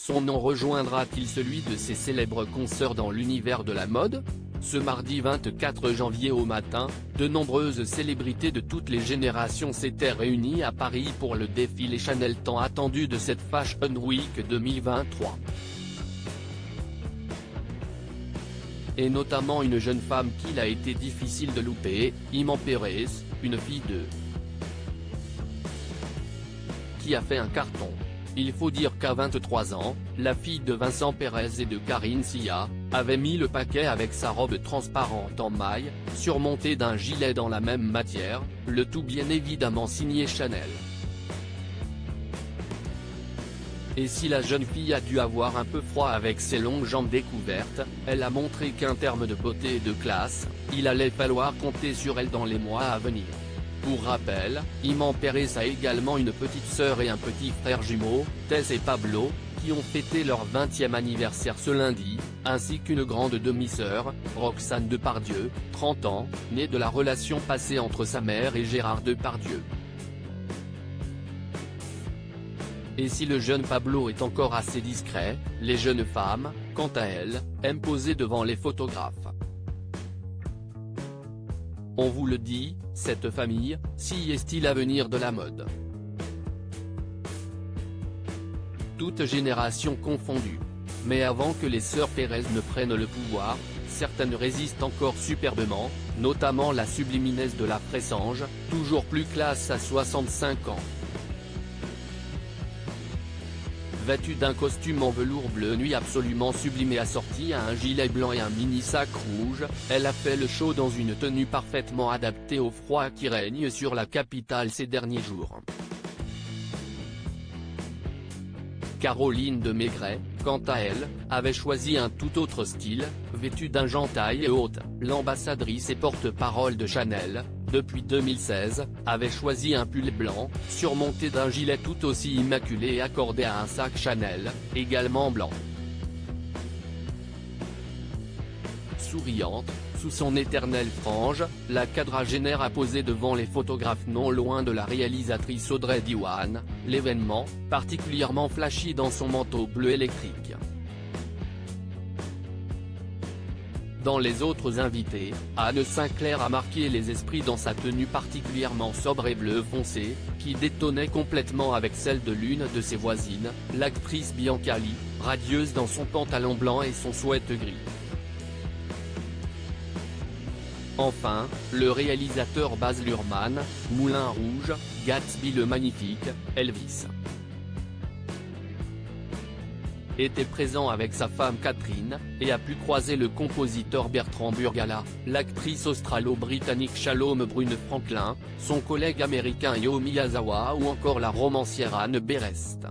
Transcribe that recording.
Son nom rejoindra-t-il celui de ses célèbres consoeurs dans l'univers de la mode? Ce mardi 24 janvier au matin, de nombreuses célébrités de toutes les générations s'étaient réunies à Paris pour le défilé Chanel tant attendu de cette Fashion Week 2023. Et notamment une jeune femme qu'il a été difficile de louper, Iman Perez, une fille de qui a fait un carton. Il faut dire qu'à 23 ans, la fille de Vincent Perez et de Karine Sia, avait mis le paquet avec sa robe transparente en maille, surmontée d'un gilet dans la même matière, le tout bien évidemment signé Chanel. Et si la jeune fille a dû avoir un peu froid avec ses longues jambes découvertes, elle a montré qu'en termes de beauté et de classe, il allait falloir compter sur elle dans les mois à venir. Pour rappel, Iman Perez a également une petite sœur et un petit frère jumeau, Tess et Pablo, qui ont fêté leur 20e anniversaire ce lundi, ainsi qu'une grande demi-sœur, Roxane Depardieu, 30 ans, née de la relation passée entre sa mère et Gérard Depardieu. Et si le jeune Pablo est encore assez discret, les jeunes femmes, quant à elles, aiment poser devant les photographes. On vous le dit, cette famille, si est style l'avenir de la mode. Toutes générations confondues. Mais avant que les sœurs Perez ne prennent le pouvoir, certaines résistent encore superbement, notamment la subliminesse de la Fressange, toujours plus classe à 65 ans. Vêtue d'un costume en velours bleu nuit absolument sublime et assortie à un gilet blanc et un mini-sac rouge, elle a fait le show dans une tenue parfaitement adaptée au froid qui règne sur la capitale ces derniers jours. Caroline de Maigret, quant à elle, avait choisi un tout autre style, vêtue d'un gentail et haute, l'ambassadrice et porte-parole de Chanel, depuis 2016, avait choisi un pull blanc, surmonté d'un gilet tout aussi immaculé et accordé à un sac Chanel, également blanc. Souriante, sous son éternelle frange, la quadragénaire a posé devant les photographes non loin de la réalisatrice Audrey Diwan, l'événement, particulièrement flashy dans son manteau bleu électrique. Dans les autres invités, Anne Sinclair a marqué les esprits dans sa tenue particulièrement sobre et bleu foncé, qui détonnait complètement avec celle de l'une de ses voisines, l'actrice Bianca Lee, radieuse dans son pantalon blanc et son sweat gris. Enfin, le réalisateur Baz Luhrmann, Moulin Rouge, Gatsby le Magnifique, Elvis était présent avec sa femme Catherine, et a pu croiser le compositeur Bertrand Burgala, l'actrice australo-britannique Shalom Brune Franklin, son collègue américain Yo Miyazawa ou encore la romancière Anne Berest.